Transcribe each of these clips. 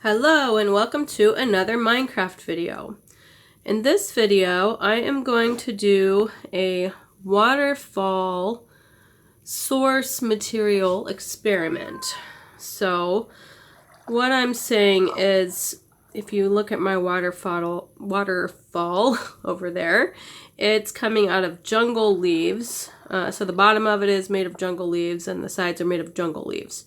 Hello and welcome to another Minecraft video. In this video, I am going to do a waterfall source material experiment. So what I'm saying is, if you look at my waterfall over there, it's coming out of jungle leaves. So the bottom of it is made of jungle leaves and the sides are made of jungle leaves.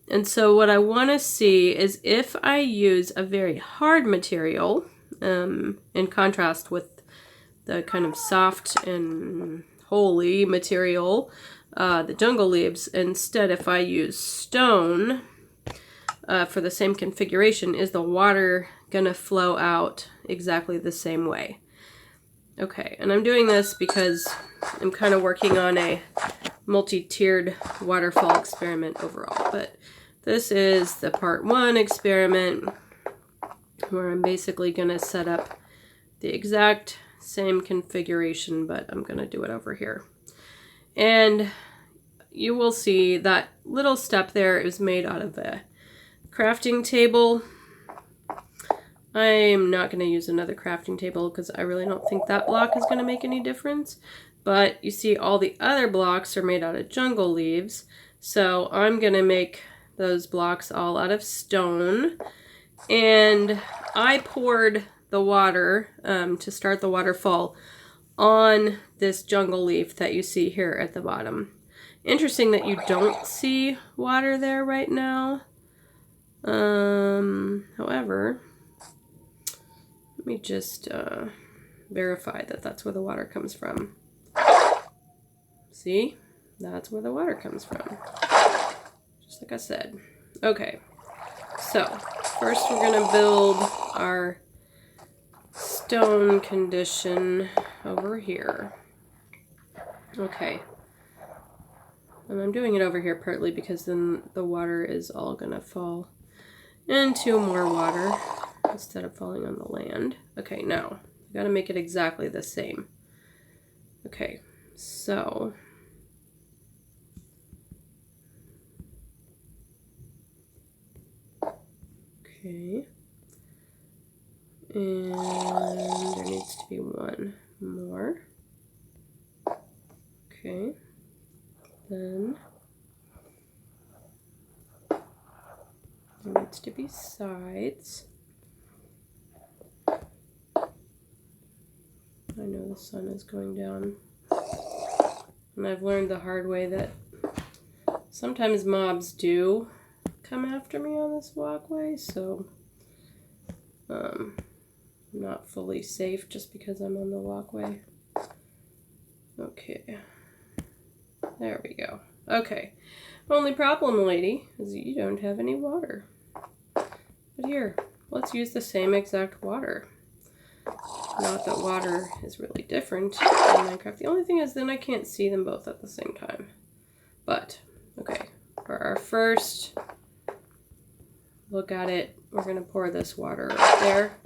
And so what I want to see is if I use a very hard material, in contrast with the kind of soft and holy material, the jungle leaves, instead if I use stone for the same configuration, is the water gonna flow out exactly the same way? Okay, and I'm doing this because I'm kind of working on a multi-tiered waterfall experiment overall, but this is the part 1 experiment where I'm basically going to set up the exact same configuration, but I'm going to do it over here. And you will see that little step there is made out of a crafting table. I'm not going to use another crafting table because I really don't think that block is going to make any difference. But you see all the other blocks are made out of jungle leaves. So I'm going to make those blocks all out of stone. And I poured the water to start the waterfall on this jungle leaf that you see here at the bottom. Interesting that you don't see water there right now. However, let me just verify that that's where the water comes from. See? That's where the water comes from. Just like I said. Okay, so first we're going to build our stone condition over here. Okay. And I'm doing it over here partly because then the water is all going to fall into more water instead of falling on the land. Okay, now, you got to make it exactly the same. Okay, so okay, and there needs to be one more. Okay, then there needs to be sides. I know the sun is going down, and I've learned the hard way that sometimes mobs do come after me on this walkway, so I'm not fully safe just because I'm on the walkway. Okay, there we go. Okay, only problem, lady, is you don't have any water. But here, let's use the same exact water. Not that water is really different in Minecraft. The only thing is then I can't see them both at the same time. But, okay, for our first look at it, we're going to pour this water right there.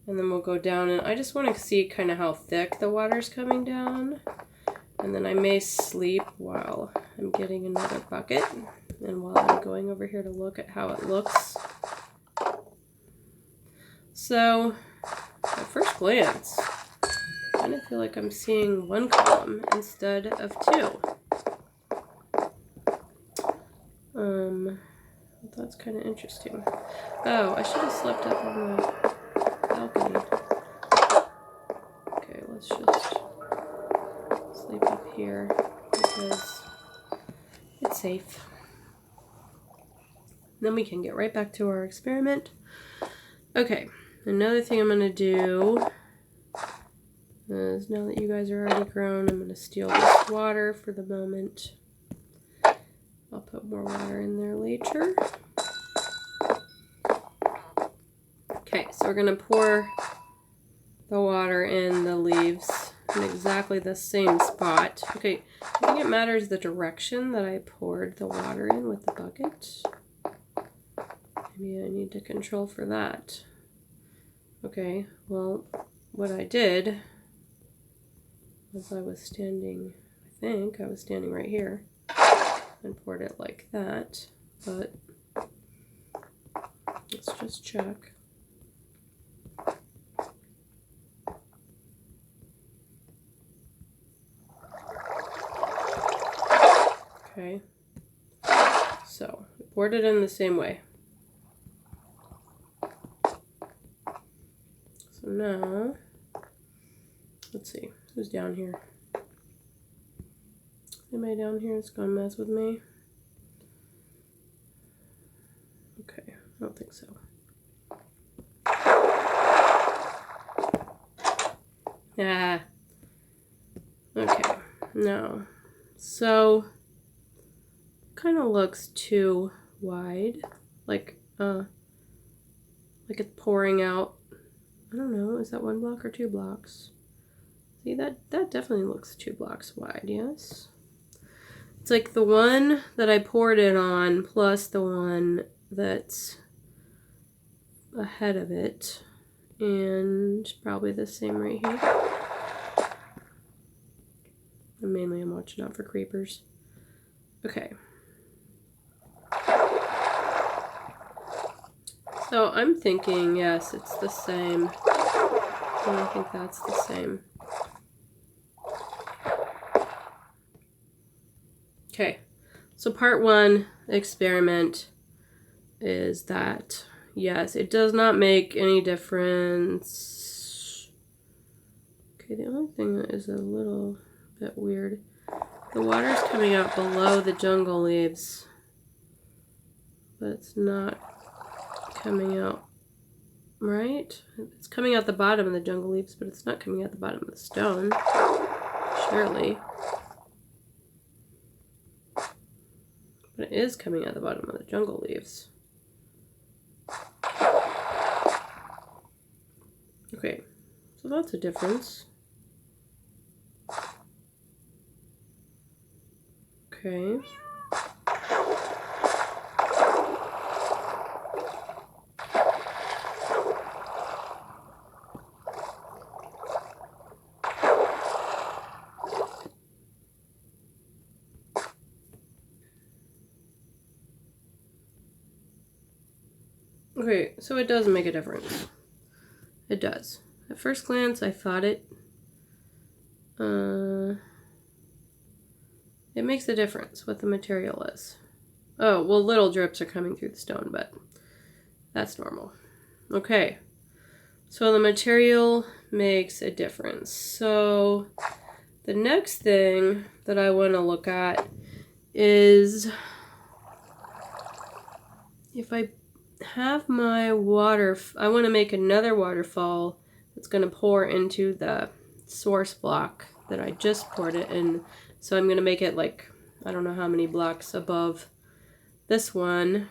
And then we'll go down, and I just want to see kind of how thick the water's coming down. And then I may sleep while I'm getting another bucket. And while I'm going over here to look at how it looks. So, at first glance, I kind of feel like I'm seeing one column instead of two. That's kind of interesting. Oh, I should have slept up on the balcony. Okay, let's just sleep up here because it's safe. Then we can get right back to our experiment. Okay, another thing I'm going to do is, now that you guys are already grown, I'm going to steal this water for the moment. I'll put more water in there later. Okay, so we're going to pour the water in the leaves in exactly the same spot. Okay, I think it matters the direction that I poured the water in with the bucket. Maybe I need to control for that. Okay, well, what I did was I was standing right here and poured it like that, but let's Let's just check. Okay. So, I poured it in the same way. So now, let's see, who's down here? Anybody down here that's gonna mess with me? Okay, I don't think so. Ah. Okay, no. So, kind of looks too wide, like it's pouring out. I don't know, is that 1 block or 2 blocks? See, that definitely looks 2 blocks wide, yes? It's like the one that I poured it on plus the one that's ahead of it, and probably the same right here. And mainly I'm watching out for creepers. Okay. So I'm thinking, yes, it's the same. And I think that's the same. Okay, so part 1 experiment is that, yes, it does not make any difference. Okay, the only thing that is a little bit weird, the water's coming out below the jungle leaves, but it's not coming out, right? It's coming out the bottom of the jungle leaves, but it's not coming out the bottom of the stone, surely. But it is coming out the bottom of the jungle leaves. Okay, so that's a difference. Okay. Okay, so it does make a difference. It does. At first glance, I thought it makes a difference what the material is. Oh, well, little drips are coming through the stone, but that's normal. Okay, so the material makes a difference. So the next thing that I want to look at is if I have my water, I want to make another waterfall that's going to pour into the source block that I just poured it in. So I'm going to make it like, I don't know how many blocks above this one.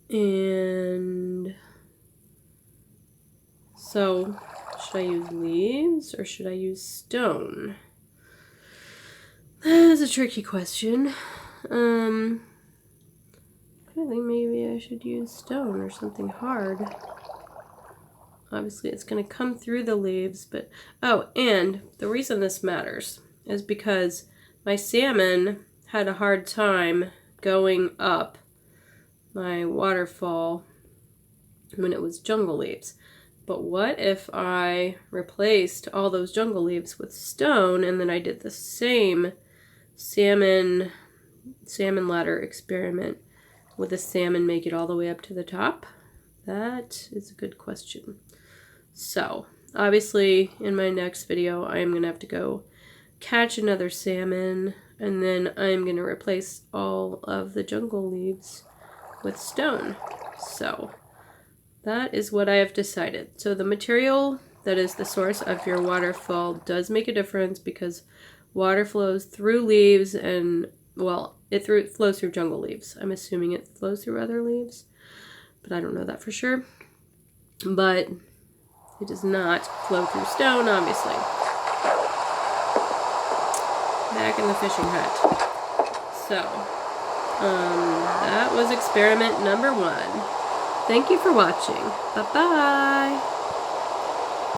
And so should I use leaves or should I use stone? That is a tricky question. I think maybe I should use stone or something hard. Obviously it's going to come through the leaves, but... Oh, and the reason this matters is because my salmon had a hard time going up my waterfall when it was jungle leaves. But what if I replaced all those jungle leaves with stone and then I did the same salmon ladder experiment with the salmon, make it all the way up to the top? That is a good question. So, obviously, in my next video, I'm going to have to go catch another salmon, and then I'm going to replace all of the jungle leaves with stone. So, that is what I have decided. So, the material that is the source of your waterfall does make a difference because water flows through leaves and, well, it flows through jungle leaves. I'm assuming it flows through other leaves, but I don't know that for sure. But it does not flow through stone, obviously. Back in the fishing hut. So, that was experiment number 1. Thank you for watching. Bye-bye.